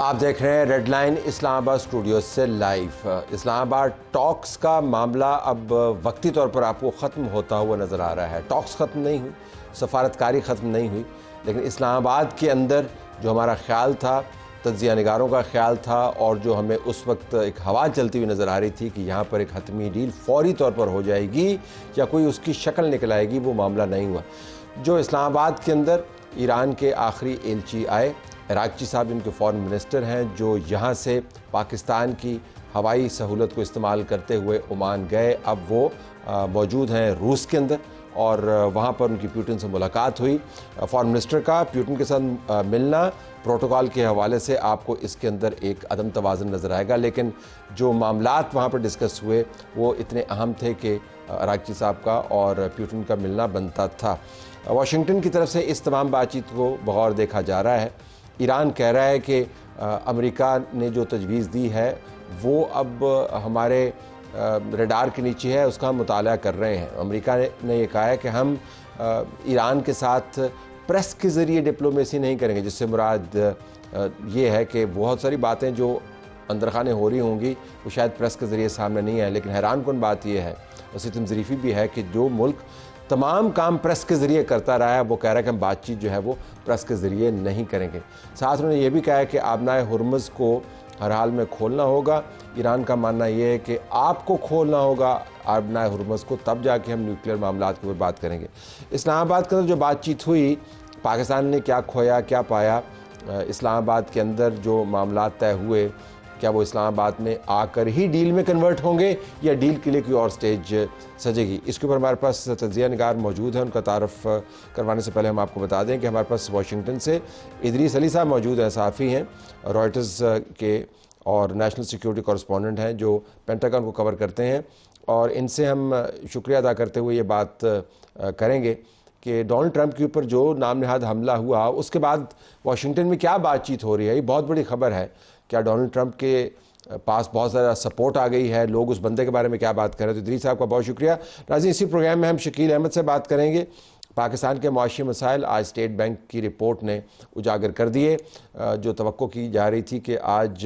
आप देख रहे हैं रेड लाइन इस्लामाबाद स्टूडियो से लाइव। इस्लामाबाद टॉक्स का मामला अब वक्ती तौर पर आपको ख़त्म होता हुआ नज़र आ रहा है। टॉक्स ख़त्म नहीं हुई, सफारतकारी ख़त्म नहीं हुई, लेकिन इस्लामाबाद के अंदर जो हमारा ख्याल था, तज्ज़िया निगारों का ख्याल था और जो हमें उस वक्त एक हवा चलती हुई नज़र आ रही थी कि यहाँ पर एक हतमी डील फ़ौरी तौर पर हो जाएगी या कोई उसकी शक्ल निकल आएगी, वो मामला नहीं हुआ। जो इस्लामाबाद के अंदर ईरान के आखिरी एलची आए, इराक़ची साहब इनके फ़ॉरेन मिनिस्टर हैं, जो यहाँ से पाकिस्तान की हवाई सहूलत को इस्तेमाल करते हुए ओमान गए। अब वो मौजूद हैं रूस के अंदर और वहाँ पर उनकी पुतिन से मुलाकात हुई। फ़ॉरेन मिनिस्टर का पुतिन के साथ मिलना प्रोटोकॉल के हवाले से आपको इसके अंदर एक अदम तवाज़ुन नज़र आएगा, लेकिन जो मामलात वहाँ पर डिस्कस हुए वो इतने अहम थे कि इराक़ची साहब का और पुतिन का मिलना बनता था। वाशिंगटन की तरफ से इस तमाम बातचीत को बगौर देखा जा रहा है। ईरान कह रहा है कि अमेरिका ने जो तजवीज़ दी है वो अब हमारे रडार के नीचे है, उसका हम मुताला कर रहे हैं। अमेरिका ने ये कहा है कि हम ईरान के साथ प्रेस के ज़रिए डिप्लोमेसी नहीं करेंगे, जिससे मुराद ये है कि बहुत सारी बातें जो अंदर खाने हो रही होंगी वो शायद प्रेस के ज़रिए सामने नहीं आए। लेकिन हैरान कुन बात यह है और सितम ज़रीफ़ी भी है कि जो मुल्क तमाम काम प्रेस के ज़रिए करता रहा है वो कह रहा है कि हम बातचीत जो है वो प्रेस के ज़रिए नहीं करेंगे। साथ उन्होंने ये भी कहा है कि आबनाए हुर्मुज़ को हर हाल में खोलना होगा। ईरान का मानना ये है कि आपको खोलना होगा आबनाए हुर्मुज़ को, तब जाके हम न्यूक्लियर मामलात के ऊपर बात करेंगे। इस्लामाबाद के अंदर जो बातचीत हुई, पाकिस्तान ने क्या खोया क्या पाया, इस्लामाबाद के अंदर जो मामलात तय हुए, क्या वो इस्लामाबाद में आकर ही डील में कन्वर्ट होंगे या डील के लिए कोई और स्टेज सजेगी, इसके ऊपर हमारे पास तज्ज़िया निगार मौजूद है। उनका तारफ़ करवाने से पहले हम आपको बता दें कि हमारे पास वाशिंगटन से इदरीस अली साहब मौजूद हैं, सहाफ़ी हैं, रॉयटर्स के और नेशनल सिक्योरिटी कॉरेस्पॉन्डेंट हैं जो पेंटागन को कवर करते हैं। और इनसे हम शुक्रिया अदा करते हुए ये बात करेंगे कि डोनाल्ड ट्रंप के ऊपर जो नाम नहाद हमला हुआ उसके बाद वाशिंगटन में क्या बातचीत हो रही है, ये बहुत बड़ी खबर है। क्या डोनाल्ड ट्रंप के पास बहुत ज़्यादा सपोर्ट आ गई है, लोग उस बंदे के बारे में क्या बात कर रहे हैं? तो इदरीस साहब का बहुत शुक्रिया। नाज़रीन, इसी प्रोग्राम में हम शकील अहमद से बात करेंगे। पाकिस्तान के मुआशी मसाइल आज स्टेट बैंक की रिपोर्ट ने उजागर कर दिए। जो तवक्को की जा रही थी कि आज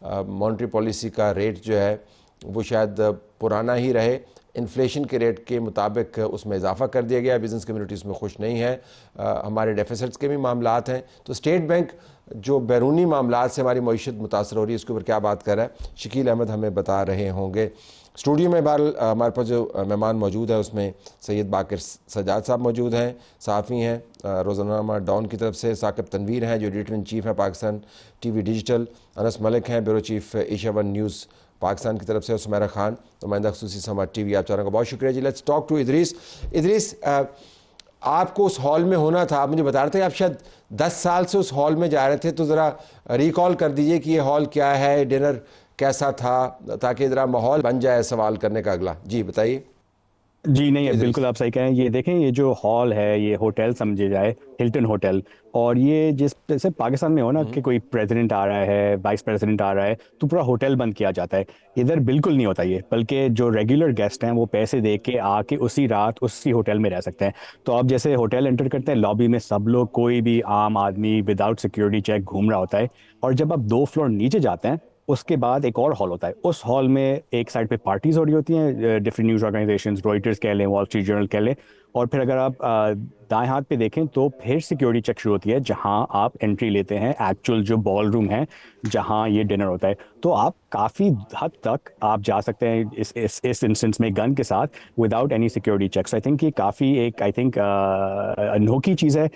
मॉनेटरी पॉलिसी का रेट जो है वो शायद पुराना ही रहे, इन्फ्लेशन के रेट के मुताबिक उसमें इजाफा कर दिया गया। बिज़नेस कम्युनिटी उसमें खुश नहीं है। हमारे डेफिसिट्स के भी मामलात हैं। तो स्टेट बैंक जो बैरूनी मामलात से हमारी मईशत मुतासर हो रही है, इसके ऊपर क्या बात कर रहा है, शकील अहमद हमें बता रहे होंगे। स्टूडियो में हमारे पास जो मेहमान मौजूद है उसमें सैयद बाकिर सजाद साहब मौजूद हैं, सहाफ़ी हैं, रोज़ानामा डॉन की तरफ से। साकिब तनवीर हैं जो एडिटर इन चीफ़ हैं पाकिस्तान टीवी डिजिटल। अनस मलिक हैं bureau chief Asia one news Pakistan की तरफ से। और सुमेरा खान नुमाइंदा ख़ुसूसी समाज टीवी। आप चारों का बहुत शुक्रिया जी। Let's talk to Idris. Idris, आपको उस हॉल में होना था, आप मुझे बता रहे थे आप शायद 10 साल से उस हॉल में जा रहे थे, तो ज़रा रिकॉल कर दीजिए कि ये हॉल क्या है, डिनर कैसा था, ताकि ज़रा माहौल बन जाए सवाल करने का अगला। जी बताइए। जी नहीं, बिल्कुल आप सही कह रहे हैं। ये देखें, ये जो हॉल है ये होटल समझे जाए, हिल्टन होटल। और ये जिस जैसे पाकिस्तान में हो ना कि कोई प्रेसिडेंट आ रहा है, वाइस प्रेसिडेंट आ रहा है, तो पूरा होटल बंद किया जाता है। इधर बिल्कुल नहीं होता ये, बल्कि जो रेगुलर गेस्ट हैं वो पैसे दे के आके उसी रात उसी होटल में रह सकते हैं। तो आप जैसे होटल एंटर करते हैं, लॉबी में सब लोग, कोई भी आम आदमी विदाउट सिक्योरिटी चेक घूम रहा होता है। और जब आप 2 फ्लोर नीचे जाते हैं उसके बाद एक और हॉल होता है। उस हॉल में एक साइड पे पार्टीज हो रही होती हैं, डिफरेंट न्यूज़ ऑर्गेनाइजेशंस, रॉयटर्स कह लें, वॉल स्ट्रीट जर्नल कह लें। और फिर अगर आप दाएं हाथ पे देखें तो फिर सिक्योरिटी चेक शुरू होती है, जहां आप एंट्री लेते हैं एक्चुअल जो बॉल रूम है जहां ये डिनर होता है। तो आप काफ़ी हद तक आप जा सकते हैं इस इंस्टेंस में गन के साथ without any security checks. I think ये काफ़ी एक अनोखी चीज़ है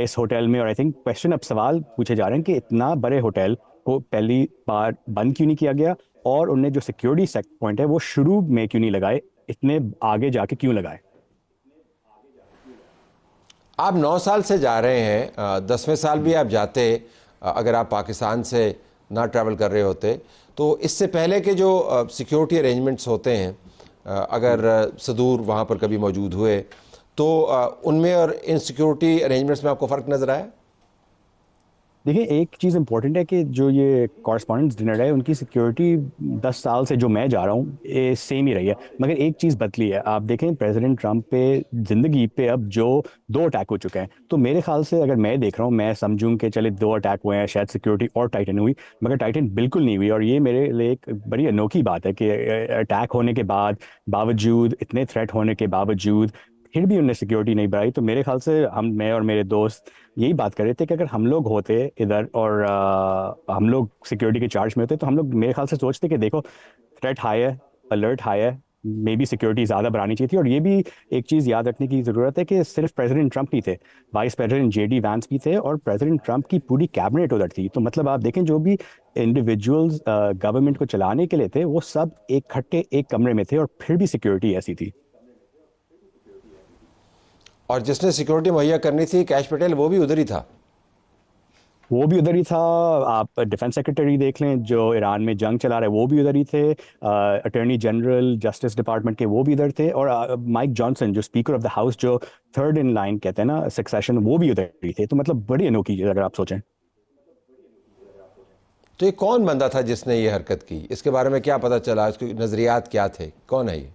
इस होटल में। और आई थिंक क्वेश्चन, अब सवाल पूछे जा रहे हैं कि इतना बड़े होटल को पहली बार बंद क्यों नहीं किया गया, और उनने जो सिक्योरिटी चेक पॉइंट है वो शुरू में क्यों नहीं लगाए, इतने आगे जाके क्यों लगाए। आप 9 साल से जा रहे हैं, 10वें साल भी आप जाते अगर आप पाकिस्तान से ना ट्रैवल कर रहे होते। तो इससे पहले के जो सिक्योरिटी अरेंजमेंट्स होते हैं, अगर सदूर वहाँ पर कभी मौजूद हुए, तो उनमें और इन सिक्योरिटी अरेंजमेंट्स में आपको फ़र्क नज़र आया? देखिए एक चीज़ इंपॉर्टेंट है कि जो ये कॉरस्पॉन्डेंट्स डिनर है उनकी सिक्योरिटी 10 साल से जो मैं जा रहा हूँ ये सेम ही रही है, मगर एक चीज़ बदली है। आप देखें प्रेसिडेंट ट्रंप पे ज़िंदगी पे अब जो 2 अटैक हो चुके हैं, तो मेरे ख्याल से अगर मैं देख रहा हूँ मैं समझूं कि चले 2 अटैक हुए हैं, शायद सिक्योरिटी और टाइटन हुई, मगर टाइटन बिल्कुल नहीं हुई। और ये मेरे लिए एक बड़ी अनोखी बात है कि अटैक होने के बावजूद इतने थ्रेट होने के बावजूद फिर भी उनने सिक्योरिटी नहीं बढ़ाई। तो मेरे ख्याल से मैं और मेरे दोस्त यही बात कर रहे थे कि अगर हम लोग होते इधर और हम लोग सिक्योरिटी के चार्ज में होते तो हम लोग मेरे ख्याल से सोचते कि देखो थ्रेट हाई है, अलर्ट हाई है, मे बी सिक्योरिटी ज़्यादा बढ़ानी चाहिए थी। और ये भी एक चीज़ याद रखने की ज़रूरत है कि सिर्फ प्रेसिडेंट ट्रंप नहीं थे, वाइस प्रेसिडेंट JD वैंस भी थे और प्रेसिडेंट ट्रंप की पूरी कैबिनेट उधर थी। तो मतलब आप देखें जो भी इंडिविजुअल्स गवर्नमेंट को चलाने के लिए थे वो सब इकट्ठे एक कमरे में थे और फिर भी सिक्योरिटी ऐसी थी। और जिसने सिक्योरिटी मुहैया करनी थी कैश पटेल, वो भी उधर ही था। वो भी उधर ही था। आप डिफेंस सेक्रेटरी देख लें जो ईरान में जंग चला रहे वो भी उधर ही थे। अटॉर्नी जनरल जस्टिस डिपार्टमेंट के वो भी उधर थे। और माइक जॉनसन जो स्पीकर ऑफ द हाउस जो थर्ड इन लाइन कहते हैं ना सक्सेशन, वो भी उधर ही थे। तो मतलब बड़ी अनोखी चीज़ अगर आप सोचें। तो ये कौन बंदा था जिसने ये हरकत की? इसके बारे में क्या पता चला? इसके नज़रियात क्या थे? कौन है ये?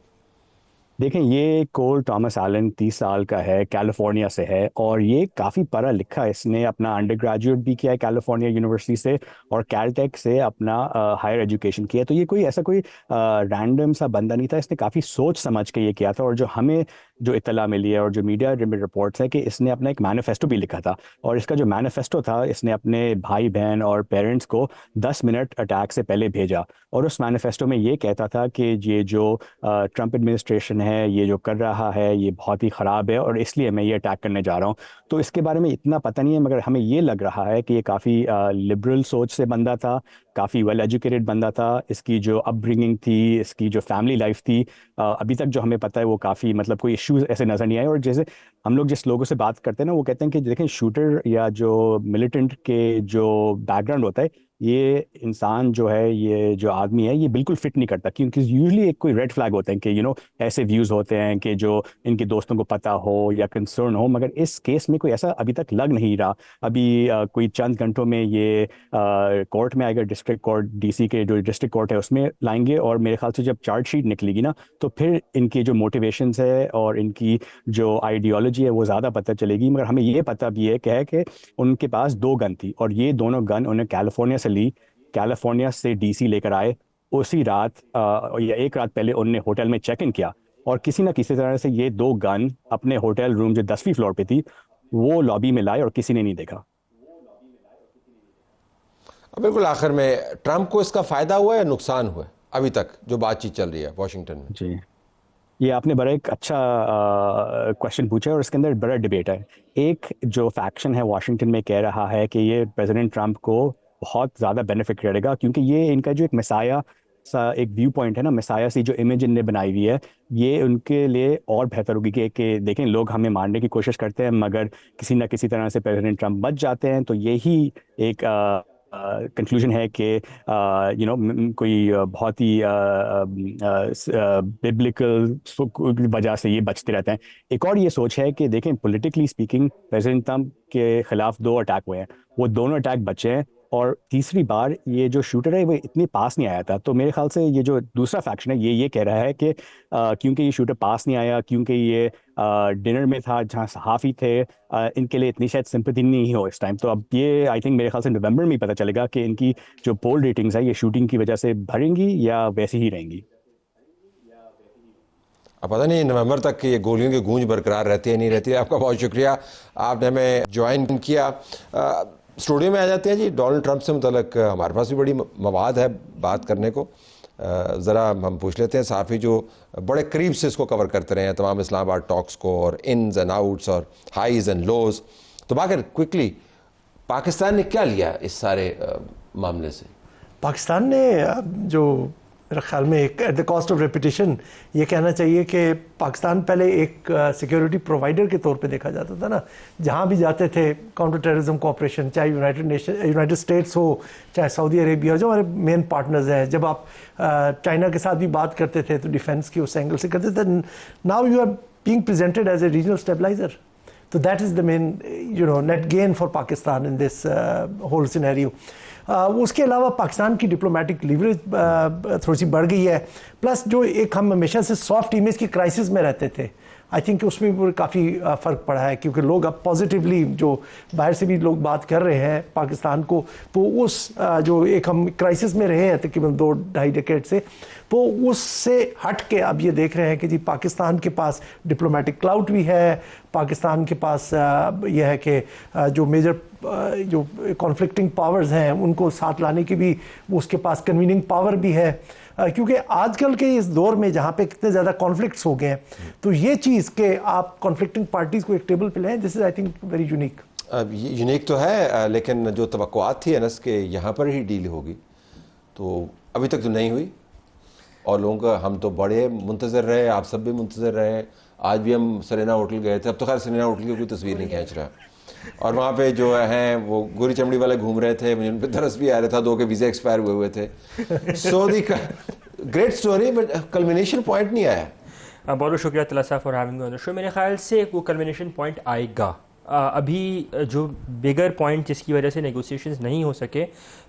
देखें ये कोल टॉमस एलन 30 साल का है, कैलिफोर्निया से है और ये काफ़ी पढ़ा लिखा है। इसने अपना अंडर ग्रेजुएट भी किया है कैलिफोर्निया यूनिवर्सिटी से और कैलटेक से अपना हायर एजुकेशन किया। तो ये कोई ऐसा कोई रैंडम सा बंदा नहीं था, इसने काफ़ी सोच समझ के ये किया था। और जो हमें जो इत्तला मिली है और जो मीडिया रिपोर्ट्स है कि इसने अपना एक मैनिफेस्टो भी लिखा था और इसका जो मैनिफेस्टो था इसने अपने भाई बहन और पेरेंट्स को 10 मिनट अटैक से पहले भेजा। और उस मैनिफेस्टो में ये कहता था कि ये जो ट्रंप एडमिनिस्ट्रेशन है ये जो कर रहा है ये बहुत ही ख़राब है और इसलिए मैं ये अटैक करने जा रहा हूँ। तो इसके बारे में इतना पता नहीं है, मगर हमें ये लग रहा है कि ये काफ़ी लिबरल सोच से बंदा था, काफ़ी वेल एजुकेटेड बंदा था। इसकी जो अपब्रिंगिंग थी, इसकी जो फैमिली लाइफ थी, अभी तक जो हमें पता है वो काफ़ी मतलब कोई इश्यूज ऐसे नज़र नहीं आए। और जैसे हम लोग जिस लोगों से बात करते हैं ना वो कहते हैं कि देखें शूटर या जो मिलिटेंट के जो बैकग्राउंड होता है ये इंसान जो है, ये जो आदमी है ये बिल्कुल फिट नहीं करता, क्योंकि यूजली एक कोई रेड फ्लैग होते हैं कि ऐसे व्यूज़ होते हैं कि जो इनके दोस्तों को पता हो या कंसर्न हो, मगर इस केस में कोई ऐसा अभी तक लग नहीं रहा। अभी कोई चंद घंटों में ये कोर्ट में आएगा, डिस्ट्रिक्ट कोर्ट DC के जो डिस्ट्रिक्ट कोर्ट है उसमें लाएंगे और मेरे ख्याल से जब चार्जशीट निकलेगी ना तो फिर इनकी जो मोटिवेशंस है और इनकी जो आइडियोलॉजी है वो ज़्यादा पता चलेगी। मगर हमें ये पता भी है कि उनके पास 2 गन थी और ये दोनों गन उन्हें कैलिफोर्निया से ली, कैलिफोर्निया से DC लेकर आए। उसी रात या एक रात पहले उनने होटल में चेक इन किया और किसी ना किसी तरह से ये 2 गन अपने होटल रूम जो 10वीं फ्लोर पे थी वो लॉबी में लाए और किसी ने नहीं देखा। बिल्कुल आखिर में ट्रंप को इसका फ़ायदा हुआ या नुकसान हुआ अभी तक जो बातचीत चल रही है वाशिंगटन में? जी, ये आपने बड़ा एक अच्छा क्वेश्चन पूछा है और इसके अंदर बड़ा डिबेट है। एक जो फैक्शन है वाशिंगटन में कह रहा है कि ये प्रेसिडेंट ट्रंप को बहुत ज़्यादा बेनिफिट करेगा क्योंकि ये इनका जो एक मसाया सा एक व्यू पॉइंट है ना, मसाया सी जो इमेज इनने बनाई हुई है ये उनके लिए और बेहतर होगी कि देखें लोग हमें मारने की कोशिश करते हैं मगर किसी ना किसी तरह से प्रेसिडेंट ट्रंप बच जाते हैं। तो यही एक कंक्लूजन है कि कोई बहुत ही बिब्लिकल वजह से ये बचते रहते हैं। एक और ये सोच है कि देखें पॉलिटिकली स्पीकिंग प्रेसिडेंट ट्रंप के खिलाफ 2 अटैक हुए हैं, वो दोनों अटैक बचे हैं और तीसरी बार ये जो शूटर है वो इतनी पास नहीं आया था। तो मेरे ख्याल से ये जो दूसरा फैक्शन है ये कह रहा है कि क्योंकि ये शूटर पास नहीं आया, क्योंकि ये डिनर में था जहाँ सहाफ़ी थे, इनके लिए इतनी शायद सिंपैथी नहीं हो इस टाइम। तो अब ये आई थिंक मेरे ख्याल से नवंबर में ही पता चलेगा कि इनकी जो पोल रेटिंग्स है ये शूटिंग की वजह से भरेंगी या वैसी ही रहेंगी। अब पता नहीं नवंबर तक ये गोलियों की गूंज बरकरार रहती है नहीं रहती है। आपका बहुत शुक्रिया, आपने हमें ज्वाइन किया। स्टूडियो में आ जाते हैं जी। डोनाल्ड ट्रंप से मुतल्लिक हमारे पास भी बड़ी मवाद है बात करने को। ज़रा हम पूछ लेते हैं साफ़ी जो बड़े करीब से इसको कवर करते रहे हैं तमाम इस्लामाबाद टॉक्स को और इन्स एंड आउट्स और हाइज एंड लोज। तो बाकर क्विकली पाकिस्तान ने क्या लिया इस सारे मामले से? पाकिस्तान ने जो मेरे ख्याल में एक at the cost of reputation ये कहना चाहिए कि पाकिस्तान पहले एक सिक्योरिटी प्रोवाइडर के तौर पे देखा जाता था ना। जहाँ भी जाते थे काउंटर टेररिज्म कोऑपरेशन, चाहे यूनाइटेड स्टेट्स हो चाहे सऊदी अरेबिया जो हमारे मेन पार्टनर्स हैं, जब आप चाइना के साथ भी बात करते थे तो डिफेंस की उस एंगल से करते थे। Now you are being presented as a regional stabiliser. तो that is the main net gain for Pakistan in this whole scenario. उसके अलावा पाकिस्तान की डिप्लोमेटिक लीवरेज थोड़ी सी बढ़ गई है, प्लस जो एक हम हमेशा से सॉफ्ट इमेज की क्राइसिस में रहते थे, आई थिंक उसमें भी काफ़ी फ़र्क पड़ा है, क्योंकि लोग अब पॉजिटिवली जो बाहर से भी लोग बात कर रहे हैं पाकिस्तान को, तो उस जो एक हम क्राइसिस में रहे हैं तकरीबन 2-2.5 डेकेड से, तो उससे हट के अब ये देख रहे हैं कि जी पाकिस्तान के पास डिप्लोमेटिक क्लाउट भी है, पाकिस्तान के पास यह है कि जो मेजर जो कॉन्फ्लिक्टिंग पावर्स हैं उनको साथ लाने की भी उसके पास कन्वीनिंग पावर भी है, क्योंकि आजकल के इस दौर में जहाँ पे कितने ज़्यादा कॉन्फ्लिक्ट्स हो गए हैं, तो ये चीज़ के आप कॉन्फ्लिक्टिंग पार्टीज़ को एक टेबल पे लाएं, this is I think very unique. Unique तो है, लेकिन जो तवक्कुआत थी अनस के यहाँ पर ही डील होगी, तो अभी तक तो नहीं हुई, और लोगों का हम तो बड़े मुंतज़र रहे, आप सब भी मुंतज़र रहे। आज भी हम सरेना होटल गए थे, अब तो खैर सरेना होटल की कोई तस्वीर नहीं खींच रहा, और वहाँ पे जो हैं वो गोरी चमड़ी वाले घूम रहे थे, मुझे उन पर तरस भी आ रहा था, 2 के वीज़े एक्सपायर हुए थे। So the great story, but culmination point नहीं आया। बहुत बहुत शुक्रिया Tala Sahab for having me on the show. मेरे ख्याल से वो कल्मिनेशन पॉइंट आएगा। अभी जो बिगर पॉइंट जिसकी वजह से नेगोशिएशंस नहीं हो सके,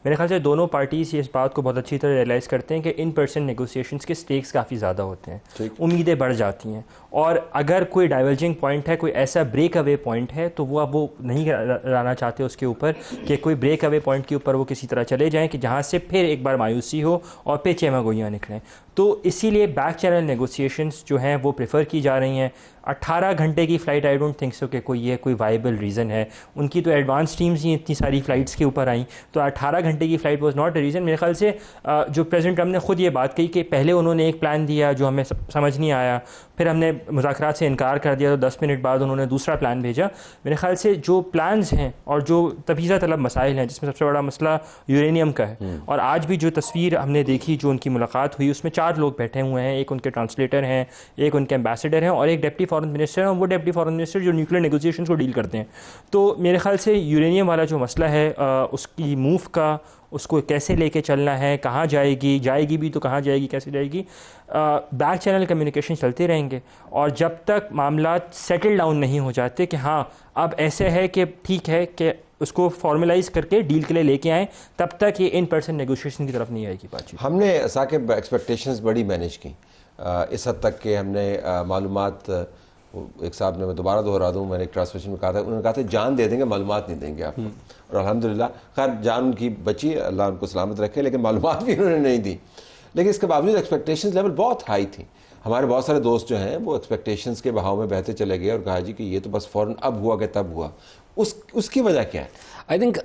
मेरे ख्याल से दोनों पार्टीज इस बात को बहुत अच्छी तरह रियलाइज़ करते हैं कि इन पर्सन नेगोशिएशंस के स्टेक्स काफ़ी ज़्यादा होते हैं, उम्मीदें बढ़ जाती हैं, और अगर कोई डाइवर्जिंग पॉइंट है, कोई ऐसा ब्रेक अवे पॉइंट है, तो वो अब वो नहीं लाना चाहते उसके ऊपर कि कोई ब्रेक अवे पॉइंट के ऊपर वो किसी तरह चले जाएँ कि जहाँ से फिर एक बार मायूसी हो और फिर चेमागोइयाँ निकलें। तो इसीलिए बैक चैनल नेगोशिएशंस जो हैं वो प्रेफर की जा रही हैं। 18 घंटे की flight, I don't think so कि कोई ये कोई वाइबल रीज़न है। उनकी तो एडवांस टीम्स ही इतनी सारी फ़्लाइट्स के ऊपर आई, तो 18 घंटे की flight was not a reason. मेरे ख्याल से जो प्रेसिडेंट ट्रम्प ने खुद ये बात कही कि पहले उन्होंने एक प्लान दिया जो हमें समझ नहीं आया, फिर हमने मुज़ाकरात से इनकार कर दिया, तो 10 मिनट बाद उन्होंने दूसरा प्लान भेजा। मेरे ख्याल से जो प्लान्स हैं और जो तफीज़ा तलब मसाइल हैं, जिसमें सबसे बड़ा मसला यूरेनियम का है, और आज भी जो तस्वीर हमने देखी, जो उनकी मुलाकात हुई, उसमें 4 लोग बैठे हुए हैं, एक उनके ट्रांसलेटर हैं, एक उनके एम्बेसडर हैं, और एक डिप्टी फॉरेन मिनिस्टर हैं, और वो डिप्टी फॉरेन मिनिस्टर जो न्यूक्लियर नेगोशिएशंस को डील करते हैं। तो मेरे ख्याल से यूरेनियम वाला जो मसला है, उसकी मूव का, उसको कैसे लेके चलना है, कहाँ जाएगी भी तो कहाँ जाएगी, कैसे जाएगी, बैक चैनल कम्युनिकेशन चलते रहेंगे, और जब तक मामला सेटल डाउन नहीं हो जाते कि हाँ अब ऐसे है कि ठीक है कि उसको फॉर्मलाइज करके डील के लिए लेके आएँ, तब तक ये इन पर्सन नेगोशिएशन की तरफ नहीं आएगी बातचीत। हमने साकिब एक्सपेक्टेशंस बड़ी मैनेज की इस हद तक कि हमने मालूमात, एक साहब ने, मैं दोबारा दोहरा दूँ, मैंने एक ट्रांसलेशन में कहा था, उन्होंने कहा था जान दे देंगे, मालूमात नहीं देंगे आपको, और अल्हम्दुलिल्लाह खैर जान उनकी बची, अल्लाह उनको सलामत रखे, लेकिन मालूमात भी उन्होंने नहीं दी। लेकिन इसके बावजूद एक्सपेक्टेशंस लेवल बहुत हाई थी। हमारे बहुत सारे दोस्त जो हैं वो एक्सपेक्टेशंस के बहाव में बहते चले गए और कहा जी कि ये तो बस फ़ौरन अब हुआ कि तब हुआ। उसकी वजह क्या है? आई थिंक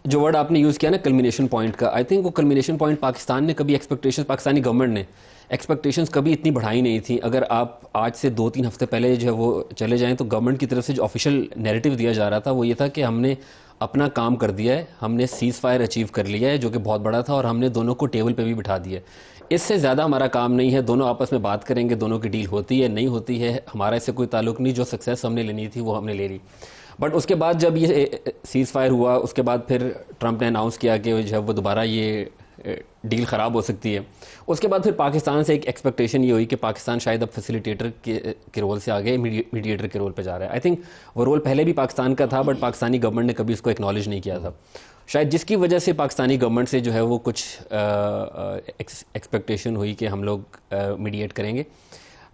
जो वर्ड आपने यूज़ किया ना कल्मिनेशन पॉइंट का, आई थिंक वो कल्मिनेशन पॉइंट पाकिस्तान ने कभी एक्सपेक्टेशंस, पाकिस्तानी गवर्नमेंट ने एक्सपेक्टेशंस कभी इतनी बढ़ाई नहीं थी। अगर आप आज से 2-3 हफ्ते पहले जो है वो चले जाएं, तो गवर्नमेंट की तरफ से जो ऑफिशियल नैरेटिव दिया जा रहा था वो ये था कि हमने अपना काम कर दिया है, हमने सीज़ फायर अचीव कर लिया है, जो कि बहुत बड़ा था, और हमने दोनों को टेबल पे भी बिठा दिया है। इससे ज़्यादा हमारा काम नहीं है, दोनों आपस में बात करेंगे, दोनों की डील होती है नहीं होती है, हमारा इससे कोई ताल्लुक नहीं, जो सक्सेस हमने लेनी थी वो हमने ले ली। बट उसके बाद जब ये सीज़ फायर हुआ, उसके बाद फिर ट्रंप ने अनाउंस किया कि जब वो दोबारा ये डील ख़राब हो सकती है, उसके बाद फिर पाकिस्तान से एक एक्सपेक्टेशन ये हुई कि पाकिस्तान शायद अब फैसिलिटेटर के रोल से आगे मीडिएटर के रोल पे जा रहा है। आई थिंक वो रोल पहले भी पाकिस्तान का था, बट पाकिस्तानी गवर्नमेंट ने कभी उसको एक्नॉलेज नहीं किया था, शायद जिसकी वजह से पाकिस्तानी गवर्नमेंट से जो है वो कुछ एक्सपेक्टेशन हुई कि हम लोग मीडिएट करेंगे।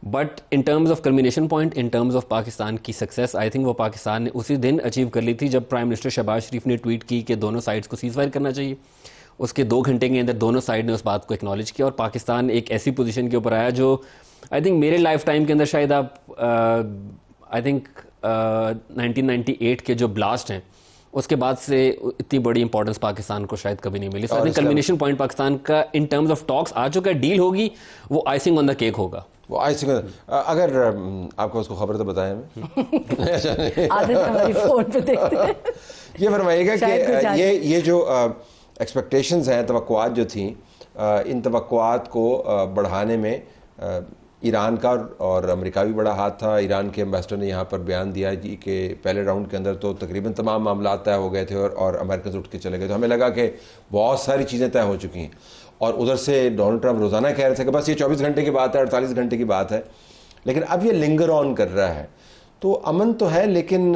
But in terms of culmination point, in terms of Pakistan की सक्सेस, आई थिंक वो पाकिस्तान ने उसी दिन अचीव कर ली थी जब प्राइम मिनिस्टर शहबाज शरीफ ने ट्वीट की कि दोनों साइड्स को सीज़ फायर करना चाहिए। उसके 2 घंटे के अंदर दोनों साइड ने उस बात को एक्नॉलेज किया, और पाकिस्तान एक ऐसी पोजीशन के ऊपर आया जो आई थिंक मेरे लाइफ टाइम के अंदर शायद आप आई थिंक 1998 के जो ब्लास्ट हैं उसके बाद से इतनी बड़ी इंपॉर्टेंस पाकिस्तान को शायद कभी नहीं मिली। So I think culmination point Pakistan का इन टर्म्स ऑफ टॉक्स आ चुका है, डील होगी, वो आइसिंग ऑन द केक होगा। वो आइसिंग, अगर आपको उसको खबर तो बताया मैं हमारी फोन पे देखते हैं। ये फरमाइएगा कि ये जो एक्सपेक्टेशंस हैं, तवक्कुआत जो थी, इन तवक्कुआत को बढ़ाने में ईरान का और अमेरिका भी बड़ा हाथ था। ईरान के एम्बेसडर ने यहाँ पर बयान दिया जी कि पहले राउंड के अंदर तो तकरीबन तमाम मामला तय हो गए थे और अमेरिकन उठ के चले गए, तो हमें लगा कि बहुत सारी चीज़ें तय हो चुकी हैं। और उधर से डोनाल्ड ट्रंप रोज़ाना कह रहे थे कि बस ये 24 घंटे की बात है, 48 घंटे की बात है, लेकिन अब ये लिंगर ऑन कर रहा है। तो अमन तो है, लेकिन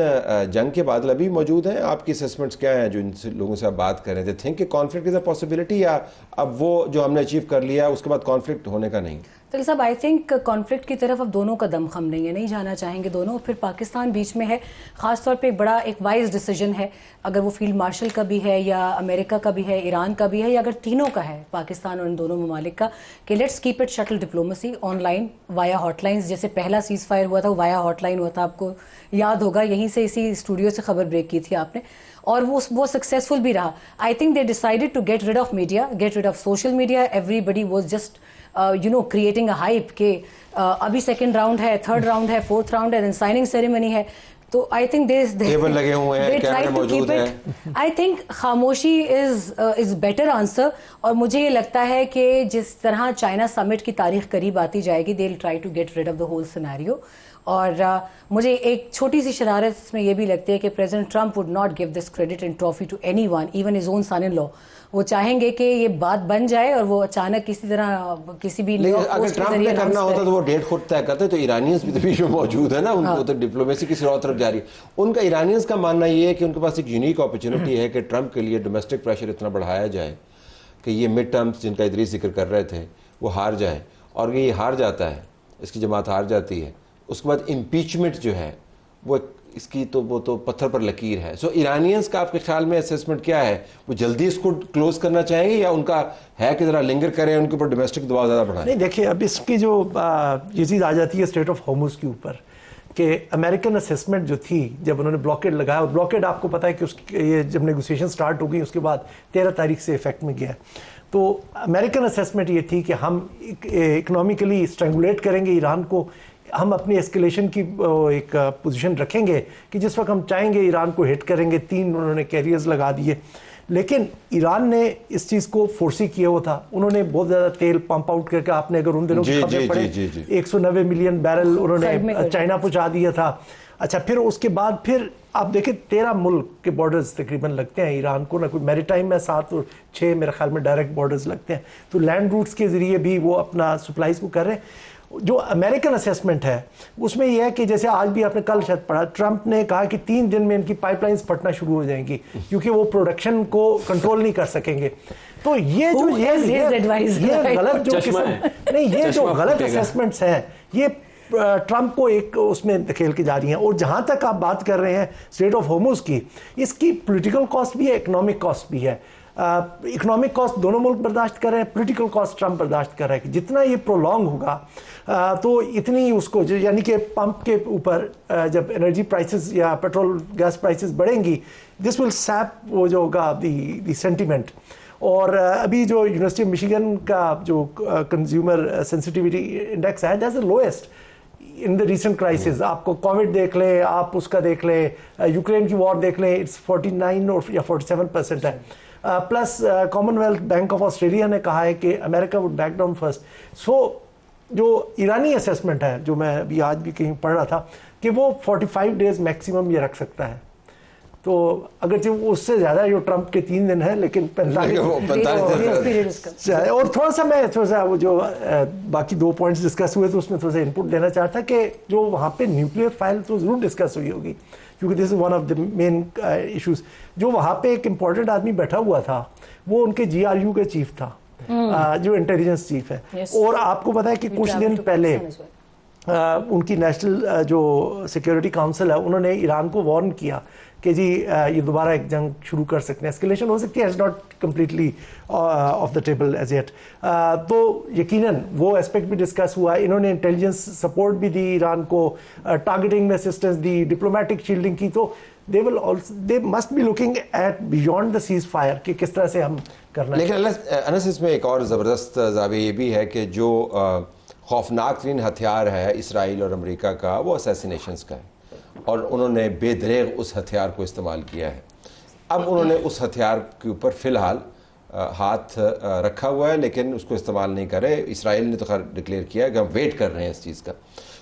जंग के बादल अभी मौजूद हैं। आपकी असेसमेंट्स क्या हैं जो इन लोगों से आप बात कर रहे थे? थिंक कि कॉन्फ्लिक्ट इज़ अ पॉसिबिलिटी, या अब वो जो हमने अचीव कर लिया उसके बाद कॉन्फ्लिक्ट होने का नहीं? तो साहब आई थिंक कॉन्फ्लिक्ट की तरफ अब दोनों का दम खम नहीं है, नहीं जाना चाहेंगे दोनों। फिर पाकिस्तान बीच में है, ख़ास तौर पे एक बड़ा एक वाइज डिसीजन है, अगर वो फील्ड मार्शल का भी है या अमेरिका का भी है, ईरान का भी है, या अगर तीनों का है, पाकिस्तान और इन दोनों ममालिक का, कि let's keep it shuttle diplomacy online via hotlines. जैसे पहला सीज़ फायर हुआ था वो वाया हॉटलाइन हुआ था, आपको याद होगा, यहीं से इसी स्टूडियो से खबर ब्रेक की थी आपने, और वो सक्सेसफुल भी रहा। I think they decided to get rid of media, get rid of social media. Everybody was just creating a hype के अभी सेकंड राउंड है, थर्ड राउंड है, फोर्थ राउंड है, देन साइनिंग सेरेमनी है। तो आई थिंक टेबल लगे हुए हैं, कैमरे मौजूद हैं। आई थिंक खामोशी इज बेटर आंसर। और मुझे ये लगता है कि जिस तरह चाइना समिट की तारीख करीब आती जाएगी, they will try to get rid of the whole scenario. और मुझे एक छोटी सी शरारत इसमें यह भी लगती है कि President Trump would not give this credit and trophy to anyone, even his own son in law. वो चाहेंगे कि ये बात बन जाए और वो अचानक किसी तरह किसी भी अगर ट्रंप ने करना होता तो वो डेट खुद तय करते। तो ईरानियंस भी तो बीच में मौजूद है ना, उनको तो डिप्लोमेसी की सिलौत तरफ जारी है। उनका ईरानियंस का मानना ये है कि उनके पास एक यूनिक अपॉर्चुनिटी है कि ट्रंप के लिए डोमेस्टिक प्रेशर इतना बढ़ाया जाए कि ये मिड टर्म्स जिनका इदरीस जिक्र कर रहे थे वो हार जाए, और ये हार जाता है, इसकी जमात हार जाती है, उसके बाद इम्पीचमेंट जो है वो इसकी तो वो तो पत्थर पर लकीर है। सो ईरानियंस का आपके ख्याल में असेसमेंट क्या है? वो जल्दी इसको क्लोज करना चाहेंगे या उनका है कि ज़रा लिंगर करें, उनके ऊपर डोमेस्टिक दबाव ज़्यादा बढ़ाएं? नहीं, देखिए अब इसकी जो ये चीज़ आ जाती है स्ट्रेट ऑफ होर्मुज़ के ऊपर, कि अमेरिकन असेसमेंट जो थी जब उन्होंने ब्लॉकेड लगाया, और ब्लॉकेड आपको पता है कि उसकी ये जब नेगोशिएशन स्टार्ट हो गई उसके बाद 13 तारीख से इफेक्ट में गया। तो अमेरिकन असेसमेंट ये थी कि हम इकोनॉमिकली स्ट्रेंगुलेट करेंगे ईरान को, हम अपनी एस्केलेशन की एक पोजीशन रखेंगे कि जिस वक्त हम चाहेंगे ईरान को हिट करेंगे। 3 उन्होंने कैरियर्स लगा दिए, लेकिन ईरान ने इस चीज़ को फोर्सी किया हुआ था। उन्होंने बहुत ज़्यादा तेल पंप आउट करके, आपने अगर उन दिनों की खबरें पढ़े, 190 मिलियन बैरल उन्होंने चाइना पहुँचा दिया था। अच्छा, फिर उसके बाद फिर आप देखें 13 मुल्क के बॉर्डर्स तकरीबन लगते हैं ईरान को, ना कोई मैरीटाइम में 7 और 6 मेरे ख्याल में डायरेक्ट बॉर्डर्स लगते हैं। तो लैंड रूट्स के ज़रिए भी वो अपना सप्लाईज को कर रहे हैं। जो अमेरिकन असेसमेंट है उसमें यह है कि जैसे आज भी आपने कल शायद पढ़ा, ट्रंप ने कहा कि 3 दिन में इनकी पाइपलाइंस फटना शुरू हो जाएंगी क्योंकि वो प्रोडक्शन को कंट्रोल नहीं कर सकेंगे। तो ये जो ये गलत जो किस्म नहीं, ये जो गलत असेसमेंट्स हैं ये ट्रंप को एक उसमें धकेल के जा रही हैं। और जहां तक आप बात कर रहे हैं स्ट्रेट ऑफ होर्मुज़ की, इसकी पॉलिटिकल कॉस्ट भी है, इकोनॉमिक कॉस्ट भी है। इकोनॉमिक कॉस्ट दोनों मुल्क बर्दाश्त कर रहे हैं, पॉलिटिकल कॉस्ट ट्रंप बर्दाश्त कर रहा है कि जितना ये प्रोलॉन्ग होगा तो इतनी उसको, यानी कि पंप के ऊपर जब एनर्जी प्राइसेस या पेट्रोल गैस प्राइसेस बढ़ेंगी, दिस विल सैप वो जो होगा दी सेंटिमेंट। और अभी जो यूनिवर्सिटी ऑफ मिशिगन का जो कंज्यूमर सेंसिटिविटी इंडेक्स है, that's the lowest in the recent crisis. आपको कोविड देख लें, आप उसका देख लें, यूक्रेन की वॉर देख लें, इट्स 49 और या 47% है। Plus Commonwealth Bank of Australia ने कहा है कि America would back down first. So जो ईरानी असेसमेंट है, जो मैं अभी आज भी कहीं पढ़ रहा था, कि वो 45 डेज मैक्सिमम ये रख सकता है। तो अगर जो उससे ज़्यादा जो ट्रंप के 3 दिन है, लेकिन 45 और थोड़ा सा वो जो बाकी 2 पॉइंट्स डिस्कस हुए तो उसमें थोड़ा सा इनपुट देना चाहता कि जो वहाँ पे न्यूक्लियर फाइल तो ज़रूर डिस्कस हुई होगी, क्योंकि this is one of the main issues. जो वहाँ पे एक इम्पॉर्टेंट आदमी बैठा हुआ था वो उनके GRU का चीफ था, जो इंटेलिजेंस चीफ है। और आपको पता है कि कुछ दिन पहले उनकी नेशनल जो सिक्योरिटी काउंसिल है, उन्होंने ईरान को वार्न किया कि जी ये दोबारा एक जंग शुरू कर सकते हैं, एस्केलेशन हो सकती है, it's not completely off the table as yet. तो यकीनन वो एस्पेक्ट भी डिस्कस हुआ। इन्होंने इंटेलिजेंस सपोर्ट भी दी ईरान को, टारगेटिंग में असिस्टेंस दी, डिप्लोमेटिक शील्डिंग की। तो they must be looking at beyond the cease fire कि किस तरह से हम करना है। लेकिन अनस इसमें एक और ज़बरदस्त जाविया ये भी है कि जो खौफनाक तरीन हथियार है इसराइल और अमेरिका का, वो असैसिनेशंस का है, और उन्होंने बेदरेग उस हथियार को इस्तेमाल किया है। अब उन्होंने उस हथियार के ऊपर फ़िलहाल हाथ रखा हुआ है, लेकिन उसको इस्तेमाल नहीं कर रहे। इसराइल ने तो खैर डिक्लेयर किया है कि हम वेट कर रहे हैं इस चीज़ का।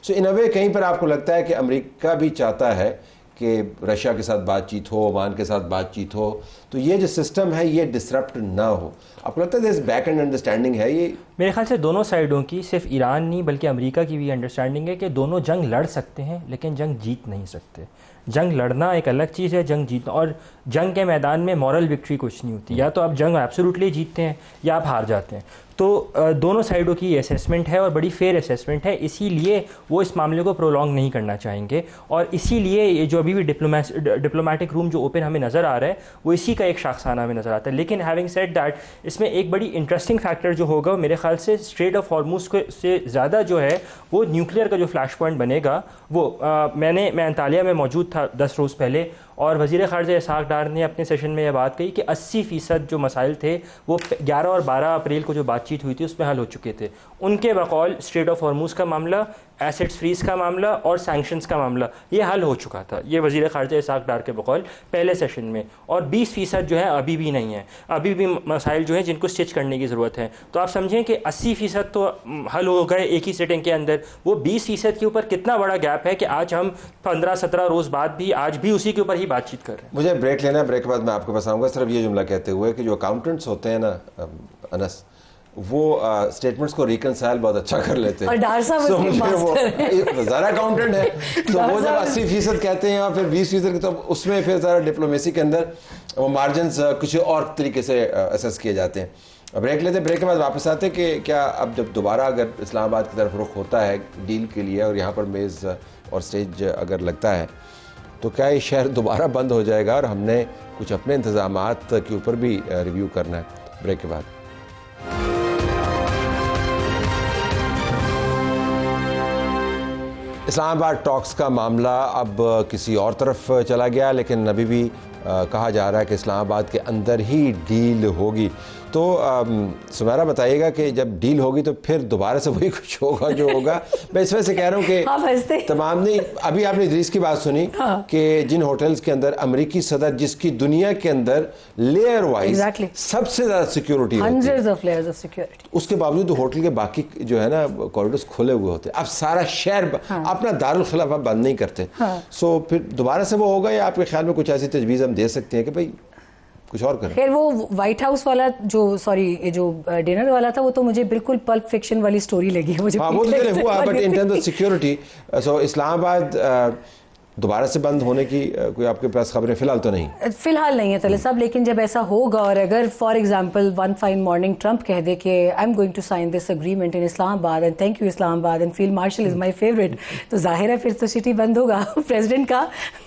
सो इन अ वे कहीं पर आपको लगता है कि अमेरिका भी चाहता है कि रशिया के साथ बातचीत हो, ओमान के साथ बातचीत हो, तो ये जो सिस्टम है ये डिसरप्ट ना हो? आपको लगता है बैक एंड अंडरस्टैंडिंग है ये? मेरे ख्याल से दोनों साइडों की, सिर्फ ईरान नहीं बल्कि अमेरिका की भी अंडरस्टैंडिंग है कि दोनों जंग लड़ सकते हैं लेकिन जंग जीत नहीं सकते। जंग लड़ना एक अलग चीज़ है, जंग जीतना, और जंग के मैदान में मॉरल विक्ट्री कुछ नहीं होती। या तो आप जंग एब्सोल्युटली जीतते हैं या आप हार जाते हैं। तो दोनों साइडों की असेसमेंट है और बड़ी फेयर असेसमेंट है, इसीलिए वो इस मामले को प्रोलॉन्ग नहीं करना चाहेंगे। और इसीलिए ये जो अभी भी डिप्लोमेटिक रूम जो ओपन हमें नज़र आ रहा है वो इसी का एक शाखसाना हमें नज़र आता है। लेकिन हैविंग सेड दैट, इसमें एक बड़ी इंटरेस्टिंग फैक्टर जो होगा मेरे ख्याल से स्ट्रेट ऑफ हॉर्मुज़ से ज़्यादा जो है वो न्यूक्लियर का जो फ्लैश पॉइंट बनेगा वो मैं अंतालिया में मौजूद था 10 रोज़ पहले, और वज़ीर ख़ारजा इसहाक़ डार ने अपने सेशन में यह बात कही कि 80% जो मसाइल थे वो 11 और 12 अप्रैल को जो बातचीत हुई थी उसमें हल हो चुके थे। उनके बकौल स्ट्रेट ऑफ हॉर्मुज़ का मामला, एसेट्स फ्रीज़ का मामला और सैंक्शंस का मामला ये हल हो चुका था, ये वज़ीर ख़ारजा इसहाक़ डार के बकौल पहले सेशन में। और 20% जो है अभी भी नहीं है, अभी भी मसाइल जो हैं जिनको स्टिच करने की ज़रूरत है। तो आप समझें कि 80% तो हल हो गए एक ही सिटिंग के अंदर, वो 20% के ऊपर कितना बड़ा गैप है कि आज हम 15-17 रोज़ बाद भी आज भी उसी के ऊपर ही बातचीत कर रहे हैं। मुझे ब्रेक लेना है, ब्रेक के बाद मैं आपके पास आऊँगा। सिर्फ ये जुमला कहते हुए कि जो अकाउंटेंट्स होते हैं ना अनस, वो स्टेटमेंट्स को रिकनसाइल बहुत अच्छा कर लेते हैं। और डार साहब so, मुझे वो ज़रा अकाउंटेंट है तो वो जब 80% कहते हैं और फिर 20% तो उसमें फिर ज़रा डिप्लोमेसी के अंदर वो मार्जिन्स कुछ और तरीके से असेस किए जाते हैं। ब्रेक लेते, ब्रेक के बाद वापस आते कि क्या अब जब दोबारा अगर इस्लामाबाद की तरफ रुख होता है डील के लिए और यहाँ पर मेज़ और स्टेज अगर लगता है तो क्या ये शहर दोबारा बंद हो जाएगा और हमने कुछ अपने इंतज़ामात के ऊपर भी रिव्यू करना है? ब्रेक के बाद। इस्लामाबाद टॉक्स का मामला अब किसी और तरफ चला गया, लेकिन अभी भी कहा जा रहा है कि इस्लामाबाद के अंदर ही डील होगी। तो सुमेरा बताइएगा कि जब डील होगी तो फिर दोबारा से वही कुछ होगा जो होगा? मैं इस वजह से कह रहा हूँ कि तमाम नहीं, अभी आपने इदरीस की बात सुनी कि जिन होटल्स के अंदर अमेरिकी सदर, जिसकी दुनिया के अंदर लेयर वाइज सबसे ज़्यादा सिक्योरिटी होती है, उसके बावजूद होटल के बाकी जो है ना कॉरिडोर्स खुले हुए होते हैं। अब सारा शहर अपना दारुल खिलाफा बंद नहीं करते। सो फिर दोबारा से वो होगा या आपके ख्याल में कुछ ऐसी तजवीज़ हम दे सकते हैं कि भाई कुछ और करें? खैर वो व्हाइट हाउस वाला जो जो डिनर वाला था वो तो मुझे बिल्कुल पल्प फिक्शन वाली स्टोरी लगी मुझे। हाँ वो तो हुआ, but in terms of security so Islamabad दोबारा से बंद होने की कोई आपके पास खबरें फिलहाल तो नहीं? फिलहाल नहीं है तले साहब, लेकिन जब ऐसा होगा और अगर for example one fine morning Trump कह दे कि I am going to sign this agreement in Islamabad and thank you Islamabad and field marshal is my favourite, तो जाहिर है फिर तो सिटी बंद होगा। प्रेसिडेंट का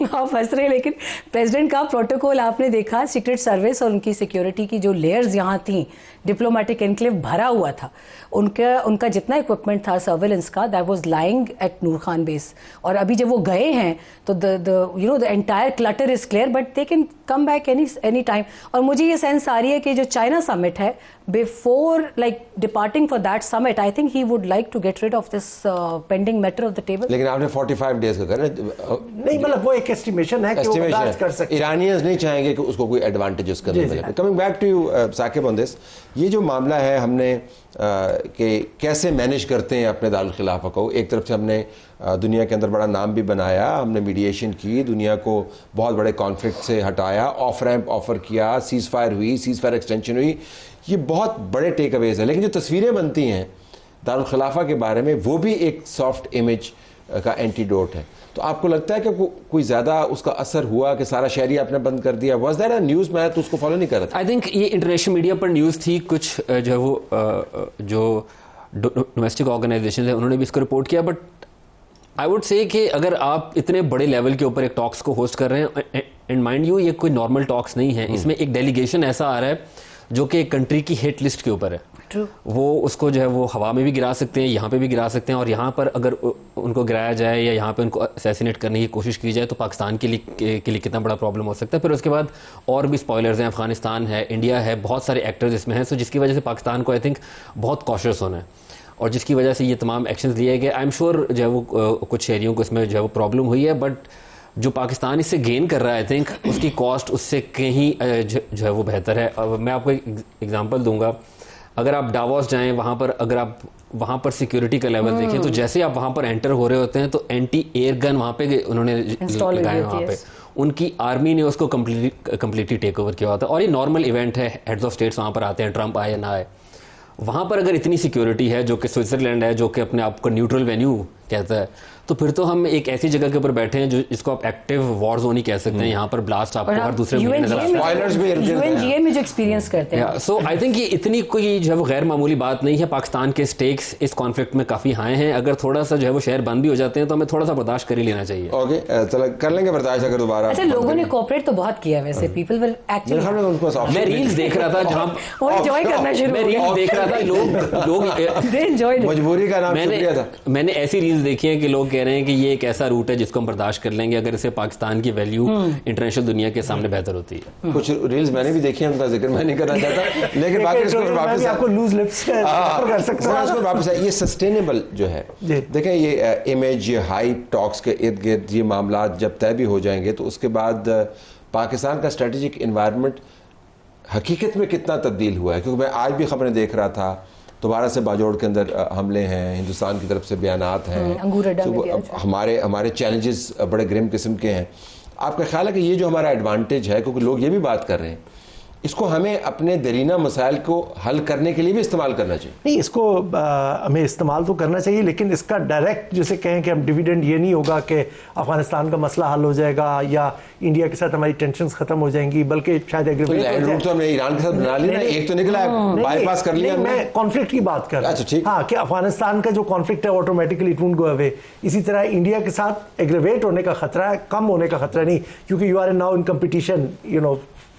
आप हंस रहे, लेकिन प्रेसिडेंट का प्रोटोकॉल आपने देखा, सीक्रेट सर्विस और उनकी सिक्योरिटी की जो लेयर्स यहाँ थी, डिप्लोमेटिक एनक्लेव भरा हुआ था, उनका जितना इक्विपमेंट था सर्वेलेंस का that was lying at Noor Khan base. और अभी जब वो गए हैं तो the entire clutter is clear, but they can come back any time. और मुझे ये सेंस आ रही है कि जो चाइना समिट है, before like departing for that summit, I think he would like to get rid of this pending matter off the table. लेकिन आपने 45 डेज का करा नहीं, मतलब वो एक एस्टिमेशन है कि वो बर्दाश्त कर सकते हैं। ईरानियंस नहीं चाहेंगे कि उसको कोई एडवांटेज उसके अंदर मिले। Coming back to you Saqib on this, ये जो मामला है हमने कि कैसे मैनेज करते हैं अपने दारुल खिलाफा को, एक तरफ से हमने दुनिया के अंदर बड़ा नाम भी बनाया, हमने मीडिएशन की, दुनिया को बहुत बड़े कॉन्फ्लिक्ट से हटाया, ऑफ रैंप ऑफर किया, सीज फायर हुई, सीज फायर एक्सटेंशन हुई, ये बहुत बड़े टेक अवेज हैं। लेकिन जो तस्वीरें बनती हैं दारुल खिलाफा के बारे में वो भी एक सॉफ्ट इमेज का एंटीडोट है। तो आपको लगता है कि कोई ज़्यादा उसका असर हुआ कि सारा शहरी आपने बंद कर दिया? Was that a news? मैं तो उसको फॉलो नहीं कर रहा था। आई थिंक ये इंटरनेशनल मीडिया पर न्यूज़ थी, कुछ जो है वो जो डोमेस्टिक ऑर्गेनाइजेशन है उन्होंने भी इसको रिपोर्ट किया। बट आई वुड से कि अगर आप इतने बड़े लेवल के ऊपर एक टॉक्स को होस्ट कर रहे हैं, एंड माइंड यू ये कोई नॉर्मल टॉक्स नहीं है, इसमें एक डेलीगेशन ऐसा आ रहा है जो कि एक कंट्री की हिट लिस्ट के ऊपर है। वो उसको जो है वो हवा में भी गिरा सकते हैं, यहाँ पे भी गिरा सकते हैं, और यहाँ पर अगर उनको गिराया जाए या यहाँ पे उनको असैसिनेट करने की कोशिश की जाए तो पाकिस्तान के लिए कितना बड़ा प्रॉब्लम हो सकता है। फिर उसके बाद और भी स्पॉयलर्स हैं, अफगानिस्तान है, इंडिया है, बहुत सारे एक्टर्स इसमें हैं, सो जिसकी वजह से पाकिस्तान को आई थिंक बहुत कॉशियस होना है, और जिसकी वजह से ये तमाम एक्शंस लिए गए। आई एम श्योर जो है वो कुछ शहरियों को इसमें जो है वो प्रॉब्लम हुई है, बट जो पाकिस्तान इससे गेन कर रहा है आई थिंक उसकी कॉस्ट उससे कहीं जो है वो बेहतर है। अब मैं आपको एक एग्जांपल दूंगा, अगर आप डावोस जाएं वहाँ पर, अगर आप वहाँ पर सिक्योरिटी का लेवल देखें तो जैसे आप वहाँ पर एंटर हो रहे होते हैं तो एंटी एयर गन वहाँ पे उन्होंने लगाए वहाँ पे, उनकी आर्मी ने उसको कम्प्लीटली टेक ओवर किया होता है। और ये नॉर्मल इवेंट है, हेड्स ऑफ स्टेट्स वहाँ पर आते हैं, ट्रंप आए या ना आए। वहाँ पर अगर इतनी सिक्योरिटी है, जो कि स्विट्जरलैंड है, जो कि अपने आप को न्यूट्रल वेन्यू कहता है, तो फिर तो हम एक ऐसी जगह के ऊपर बैठे हैं जो इसको आप एक्टिव वॉर जोन ही कह सकते हैं। यहाँ पर ब्लास्ट आपको हर दूसरे महीने नजर आता है, यूएनजीए में जो एक्सपीरियंस करते हैं। सो आई थिंक ये इतनी कोई जो है वो गैर मामूली बात नहीं है। पाकिस्तान के स्टेक्स इस कॉन्फ्लिक्ट में काफी हाई हैं। अगर थोड़ा सा जो है वो शहर बंद भी हो जाते हैं तो हमें थोड़ा सा बर्दाश्त कर ही लेना चाहिए। ओके, चलो कर लेंगे बर्दाश्त अगर दोबारा। अच्छा, लोगों ने कोऑपरेट तो बहुत किया है वैसे, पीपल विल एक्चुअली। मैं रील्स देख रहा था जहां वो एंजॉय करना शुरू मैं रील्स देख रहा था, लोग दे एंजॉयड। मजबूरी का नाम शुक्रिया था। मैंने ऐसी रील्स देखी हैं कि लोग कह रहे हैं कि ये एक ऐसा रूट है जिसको हम बर्दाश्त कर लेंगे अगर इसे पाकिस्तान की वैल्यू इंटरनेशनल दुनिया के सामने बेहतर होती है। कुछ रील्स मैंने भी देखी हैं, उनका जिक्र मैं नहीं करना चाहता, लेकिन बाकी इसको वापस आपको लूज लिप्स कर सकता हूं। वापस ये सस्टेनेबल जो है, देखें ये इमेज, ये हाइप, टॉक्स के इर्द गिर्द ये मामला जब तय भी हो जाएंगे तो उसके बाद पाकिस्तान का स्ट्रेटेजिक एनवायरनमेंट हकीकत में कितना तब्दील हुआ है। क्योंकि मैं आज भी खबरें देख रहा था, दोबारा से बाजोड़ के अंदर हमले हैं, हिंदुस्तान की तरफ से बयानात हैं, तो हमारे चैलेंजेस बड़े ग्रिम किस्म के हैं। आपका ख्याल है कि ये जो हमारा एडवांटेज है, क्योंकि लोग ये भी बात कर रहे हैं, इसको हमें अपने दरीना मसाइल को हल करने के लिए भी इस्तेमाल करना चाहिए? नहीं, इसको हमें इस्तेमाल तो करना चाहिए, लेकिन इसका डायरेक्ट जैसे कहें कि हम डिविडेंड ये नहीं होगा कि अफगानिस्तान का मसला हल हो जाएगा या इंडिया के साथ हमारी टेंशन खत्म हो जाएंगी, बल्कि शायद एग्रीमेंट तो हमने ईरान के साथ बना लिया, एक तो निकला बाईपास कर लिया। मैं कॉन्फ्लिक्ट की बात कर रहा हूं। हाँ, कि अफगानिस्तान का जो कॉन्फ्लिक्ट है automatically it won't go away. इसी तरह इंडिया के साथ एग्रेवेट होने का खतरा है, कम होने का खतरा नहीं, क्योंकि you are now in competition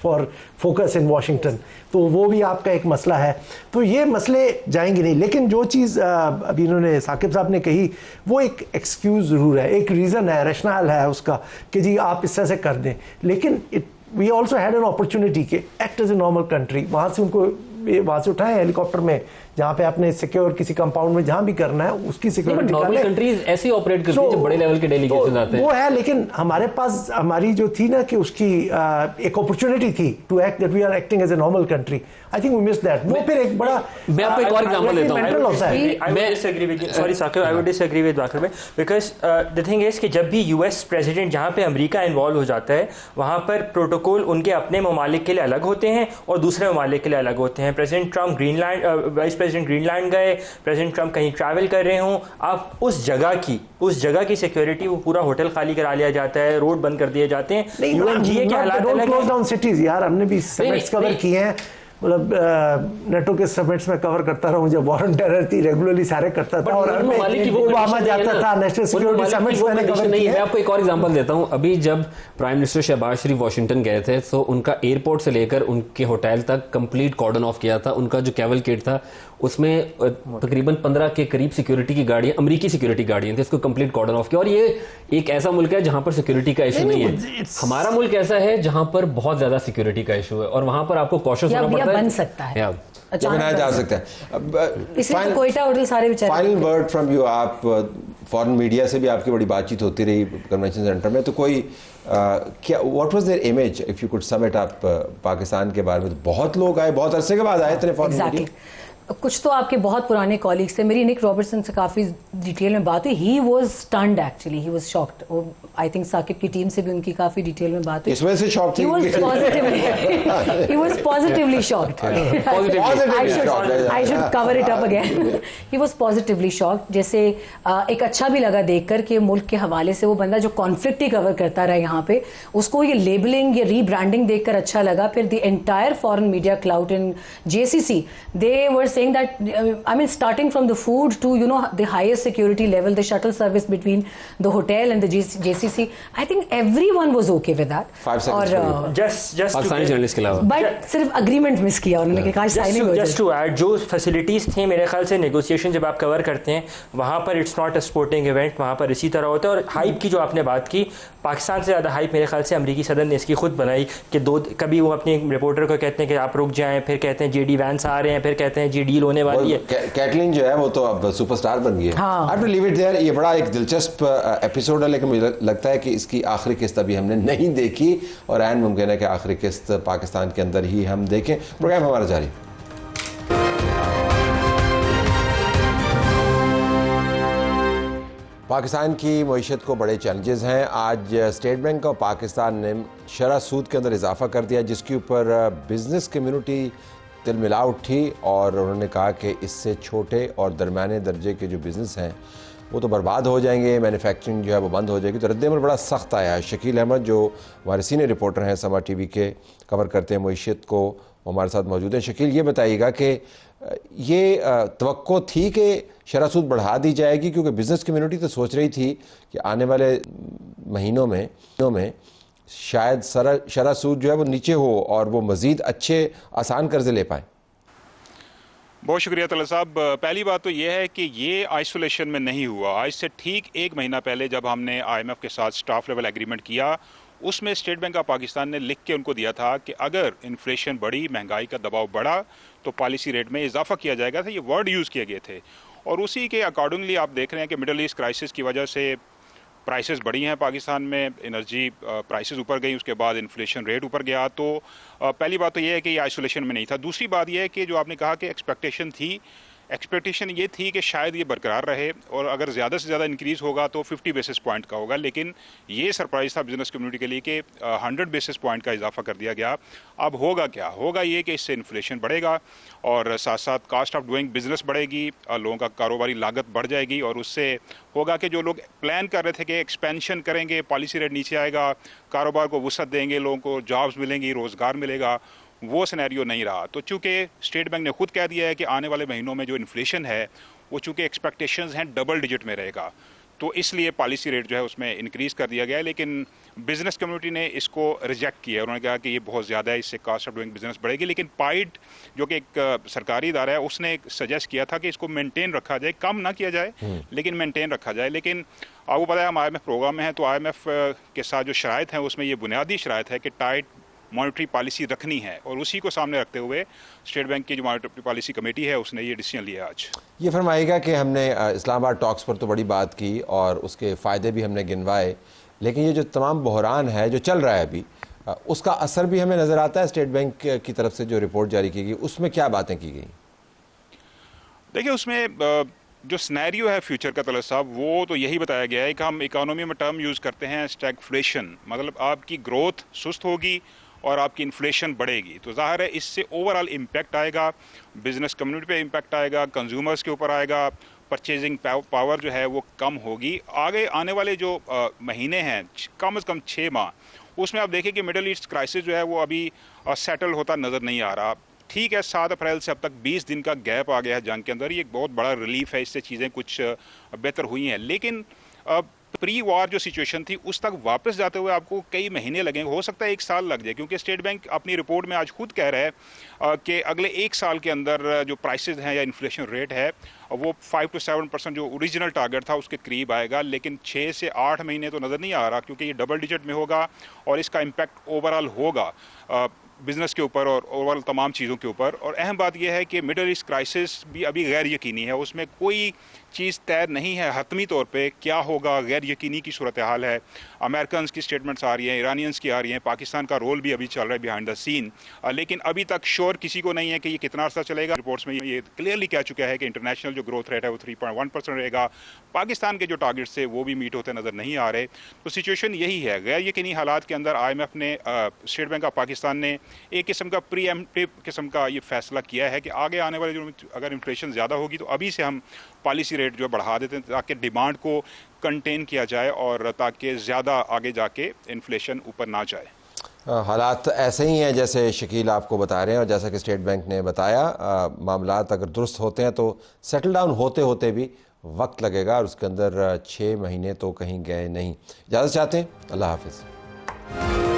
for focus in Washington, तो वो भी आपका एक मसला है। तो ये मसले जाएंगे नहीं, लेकिन जो चीज़ अभी इन्होंने साकिब साहब ने कही वो एक एक्सक्यूज़ ज़रूर है, एक रीज़न है, रैशनल है उसका कि जी आप इस तरह से कर दें। लेकिन we also had an opportunity के act as a normal country, वहाँ से उनको वहाँ से उठाएं हेलीकॉप्टर में, जहाँ पे आपने सिक्योर किसी कंपाउंड में जहाँ भी करना है उसकी सिक्योरिटी नॉर्मल कंट्रीज ऐसे ऑपरेट करती हैं जब बड़े लेवल के डेलीगेशन आते हैं। वो है, लेकिन हमारे पास हमारी जो थी ना कि उसकी एक अपॉर्चुनिटी थी to act that we are acting as a normal country. I think we miss that. वो फिर एक बड़ा, मैं आपको एक और एग्जांपल देता हूं। मैं disagree with, sorry Saqib, I would disagree with Waqir भाई, बिकॉज द थिंग इज कि जब भी यूएस प्रेसिडेंट जहाँ पे अमेरिका इन्वॉल्व हो जाता है वहाँ पर प्रोटोकॉल उनके अपने ममालिक के लिए अलग होते हैं और दूसरे ममालिक के लिए अलग होते हैं। President Trump Greenland, vice president Greenland गए, प्रेसिडेंट ट्रंप कहीं ट्रैवल कर रहे हों, आप उस जगह की सिक्योरिटी, वो पूरा होटल खाली करा लिया जाता है, रोड बंद कर दिए जाते हैं। यूएनजीए के हालात अलग हैं यार, हमने भी समिट्स कवर किए हैं, मतलब नेटो के समिट्स में कवर करता रहा हूं, जब वॉर ऑन टेरर थी रेगुलरली सारे करता था, और ओबामा जाता था, नेशनल सिक्योरिटी समिट्स मैंने कवर किए। मैं आपको एक और एग्जांपल देता हूं। अभी जब प्राइम मिनिस्टर शहबाज शरीफ वाशिंगटन गए थे तो उनका एयरपोर्ट से लेकर उनके होटल तक कंप्लीट कॉर्डन ऑफ किया था। उनका जो कैवलकेड था उसमें तकरीबन 15 के करीब सिक्योरिटी की गाड़ियां, अमेरिकी सिक्योरिटी गाड़ियां थी, इसको कंप्लीट कॉर्डन ऑफ किया। और ये एक ऐसा मुल्क है जहां पर सिक्योरिटी का इशू नहीं है। हमारा मुल्क ऐसा है जहां पर बहुत ज्यादा सिक्योरिटी का इशू है और वहां पर आपको कॉशियस होना पड़ता है। बन सकता है, बनाया जा सकता है। इसलिए तो कोयटा होटल सारे बेचारे। Final word from you. आप फॉरेन मीडिया से भी आपकी बड़ी बातचीत होती रही कन्वेंशन सेंटर में, तो कोई क्या what was their image, if you could sum it up Pakistan के बारे में? तो बहुत लोग आए, बहुत अरसे के बाद आए थे फॉरेन मीडिया। कुछ तो आपके बहुत पुराने कॉलीग्स थे, मेरी निक रॉबर्टसन से काफ़ी डिटेल में बात हुई। He was stunned actually, he was shocked. I think Saqib की टीम से भी उनकी काफ़ी डिटेल में बात हुई। इसमें से शॉक्ड थी। He was positively shocked. I should cover it up again. He was positively shocked. जैसे एक अच्छा भी लगा देखकर कि मुल्क के हवाले से वो बंदा जो कॉन्फ्लिक्ट ही कवर करता रहा यहाँ पे, उसको ये लेबलिंग, ये रीब्रांडिंग देखकर अच्छा लगा। फिर the entire foreign media cloud in JCC, they were saying that I mean starting from the food to the highest security level, the shuttle service between the hotel and the JCC, I think everyone was okay with that. 5 seconds और just Pakistani journalist के अलावा, but सिर्फ agreement miss किया उन्होंने, कहा signing हो जाए। Just to add, जो फैसिलिटीज थी मेरे ख्याल से नेगोशिएशन जब आप कवर करते हैं वहाँ पर it's not a sporting event, वहाँ पर इसी तरह होता है। और हाइप की जो आपने बात की, पाकिस्तान से ज़्यादा हाइप मेरे ख्याल से अमेरिकी सदर ने इसकी खुद बनाई कि कभी वो अपने रिपोर्टर को कहते हैं कि आप रुक जाएं, फिर कहते हैं JD वैंस आ रहे हैं, फिर कहते हैं जी डील होने वाली है। कैटलिन जो है वो तो अब सुपरस्टार बन गई है। I have to leave it there. ये बड़ा एक दिलचस्प एपिसोड है, लेकिन मुझे लगता है कि इसकी आखिरी किस्त अभी हमने नहीं देखी और ऐन मुमकिन है कि आखिरी किस्त पाकिस्तान के अंदर ही हम देखें। प्रोग्राम हमारा जारी। पाकिस्तान की मईशत को बड़े चैलेंजेस हैं। आज स्टेट बैंक ऑफ पाकिस्तान ने शरह सूद के अंदर इजाफा कर दिया, जिसके ऊपर बिज़नेस कम्युनिटी तिलमिला उठी और उन्होंने कहा कि इससे छोटे और दरमियाने दर्जे के जो बिज़नेस हैं वो तो बर्बाद हो जाएंगे, मैन्युफैक्चरिंग जो है वो बंद हो जाएगी। तो रद्द-ए-अमल बड़ा सख्त आया है। शकील अहमद जो हमारे सीनियर रिपोर्टर हैं, समा टीवी के, कवर करते हैं मईशत को, वो हमारे साथ मौजूद हैं। शकील, ये बताइएगा कि ये तवक्को थी कि शरह सूद बढ़ा दी जाएगी, क्योंकि बिज़नेस कम्युनिटी तो सोच रही थी कि आने वाले महीनों में शायद शरह सूद जो है वो नीचे हो और वो मज़ीद अच्छे आसान कर्जे ले पाएँ। बहुत शुक्रिया तलत साहब। पहली बात तो ये है कि ये आइसोलेशन में नहीं हुआ। आज से ठीक 1 महीना पहले जब हमने IMF के साथ स्टाफ लेवल एग्रीमेंट किया, उसमें स्टेट बैंक ऑफ पाकिस्तान ने लिख के उनको दिया था कि अगर इन्फ्लेशन बढ़ी, महंगाई का दबाव बढ़ा, तो पॉलिसी रेट में इजाफा किया जाएगा था। ये वर्ड यूज़ किए गए थे और उसी के अकॉर्डिंगली आप देख रहे हैं कि मिडल ईस्ट क्राइसिस की वजह से प्राइसेस बढ़ी हैं पाकिस्तान में, एनर्जी प्राइसेस ऊपर गई, उसके बाद इन्फ्लेशन रेट ऊपर गया। तो पहली बात तो ये है कि ये आइसोलेशन में नहीं था। दूसरी बात ये है कि जो आपने कहा कि एक्सपेक्टेशन ये थी कि शायद ये बरकरार रहे और अगर ज़्यादा से ज़्यादा इंक्रीज़ होगा तो 50 बेसिस पॉइंट का होगा, लेकिन ये सरप्राइज़ था बिजनेस कम्युनिटी के लिए कि 100 बेसिस पॉइंट का इजाफा कर दिया गया। अब होगा क्या? होगा ये कि इससे इन्फ्लेशन बढ़ेगा और साथ साथ कास्ट ऑफ डूइंग बिजनेस बढ़ेगी, लोगों का कारोबारी लागत बढ़ जाएगी और उससे होगा कि जो लोग प्लान कर रहे थे कि एक्सपेंशन करेंगे, पॉलिसी रेट नीचे आएगा, कारोबार को वसअत देंगे, लोगों को जॉब्स मिलेंगी, रोज़गार मिलेगा, वो सिनेरियो नहीं रहा। तो चूंकि स्टेट बैंक ने खुद कह दिया है कि आने वाले महीनों में जो इन्फ्लेशन है वो चूंकि एक्सपेक्टेशंस हैं डबल डिजिट में रहेगा, तो इसलिए पॉलिसी रेट जो है उसमें इंक्रीज़ कर दिया गया है। लेकिन बिजनेस कम्युनिटी ने इसको रिजेक्ट किया है। उन्होंने कहा कि ये बहुत ज़्यादा है, इससे कास्ट ऑफ डूइंग बिजनेस बढ़ेगी। लेकिन पाइड जो कि एक सरकारी इदारा है, उसने सजेस्ट किया था कि इसको मेंटेन रखा जाए, कम ना किया जाए लेकिन मेंटेन रखा जाए। लेकिन आपको पता है हम IMF प्रोग्राम में हैं, तो IMF के साथ जो शराइत हैं उसमें ये बुनियादी शराइत है कि टाइट मॉनेटरी पॉलिसी रखनी है और उसी को सामने रखते हुए स्टेट बैंक की जो मॉनेटरी पॉलिसी कमेटी है उसने ये डिसीजन लिया आज। ये फरमाइएगा कि हमने इस्लामाबाद टॉक्स पर तो बड़ी बात की और उसके फ़ायदे भी हमने गिनवाए, लेकिन ये जो तमाम बहरान है जो चल रहा है अभी, उसका असर भी हमें नज़र आता है। स्टेट बैंक की तरफ से जो रिपोर्ट जारी की गई उसमें क्या बातें की गई? देखिए, उसमें जो स्नैरियो है फ्यूचर का तलत साहब, वो तो यही बताया गया है कि हम इकोनॉमी में टर्म यूज़ करते हैं स्टैगफ्लेशन, मतलब आपकी ग्रोथ सुस्त होगी और आपकी इन्फ्लेशन बढ़ेगी। तो ज़ाहिर है इससे ओवरऑल इम्पैक्ट आएगा, बिजनेस कम्युनिटी पे इम्पैक्ट आएगा, कंज्यूमर्स के ऊपर आएगा, परचेजिंग पावर जो है वो कम होगी। आगे आने वाले जो महीने हैं, कम से कम 6 माह, उसमें आप देखें कि मिडल ईस्ट क्राइसिस जो है वो अभी सेटल होता नज़र नहीं आ रहा। ठीक है, 7 अप्रैल से अब तक 20 दिन का गैप आ गया है जंग के अंदर, ये एक बहुत बड़ा रिलीफ है, इससे चीज़ें कुछ बेहतर हुई हैं। लेकिन प्री वॉर जो सिचुएशन थी उस तक वापस जाते हुए आपको कई महीने लगेंगे, हो सकता है 1 साल लग जाए, क्योंकि स्टेट बैंक अपनी रिपोर्ट में आज खुद कह रहा है कि अगले 1 साल के अंदर जो प्राइसेस हैं या इन्फ्लेशन रेट है वो 5 to 7% जो ओरिजिनल टारगेट था उसके करीब आएगा। लेकिन 6 से 8 महीने तो नज़र नहीं आ रहा, क्योंकि ये डबल डिजिट में होगा और इसका इम्पैक्ट ओवरऑल होगा बिज़नेस के ऊपर और ओवरऑल तमाम चीज़ों के ऊपर। और अहम बात यह है कि मिडल ईस्ट क्राइसिस भी अभी गैर यकीनी है, उसमें कोई चीज़ तय नहीं है हतमी तौर पे क्या होगा, गैर यकीनी की सूरत हाल है। अमेरिकन की स्टेटमेंट्स आ रही हैं, ईरानियंस की आ रही हैं, पाकिस्तान का रोल भी अभी चल रहा है बिहाइंड द सीन, लेकिन अभी तक श्योर किसी को नहीं है कि ये कितना अर्सा चलेगा। रिपोर्ट्स में ये क्लियरली कह चुका है कि इंटरनेशनल जो ग्रोथ रेट है वो 3.1% रहेगा। पाकिस्तान के जो टारगेट्स थे वो भी मीट होते नज़र नहीं आ रहे। तो सिचुएशन यही है, गैर यकीनी हालात के अंदर IMF ने, स्टेट बैंक ऑफ पाकिस्तान ने एक किस्म का प्रीएम्प्टिव किस्म का ये फैसला किया है कि आगे आने वाले जो अगर इन्फ्लेशन ज़्यादा होगी तो अभी से हम पॉलिसी रेट जो बढ़ा देते हैं ताकि डिमांड को कंटेन किया जाए और ताकि ज़्यादा आगे जाके इन्फ्लेशन ऊपर ना जाए। हालात ऐसे ही हैं जैसे शकील आपको बता रहे हैं और जैसा कि स्टेट बैंक ने बताया, मामलात अगर दुरुस्त होते हैं तो सेटल डाउन होते होते भी वक्त लगेगा और उसके अंदर 6 महीने तो कहीं गए नहीं। इजाज़त चाहते हैं, अल्लाह हाफिज़।